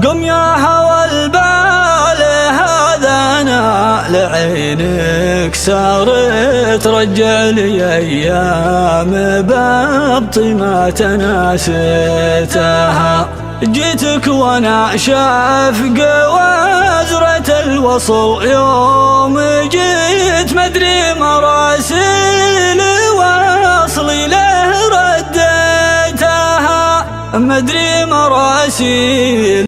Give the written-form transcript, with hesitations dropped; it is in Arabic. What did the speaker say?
قم يا هوى البال هذا أنا لعينك صارت رجع لي أيام بابطي ما تناسيتها. جيتك وانا شافق وازرة الوصل يوم جيت مدري مراسيل واصلي له رديتها مدري مراسيل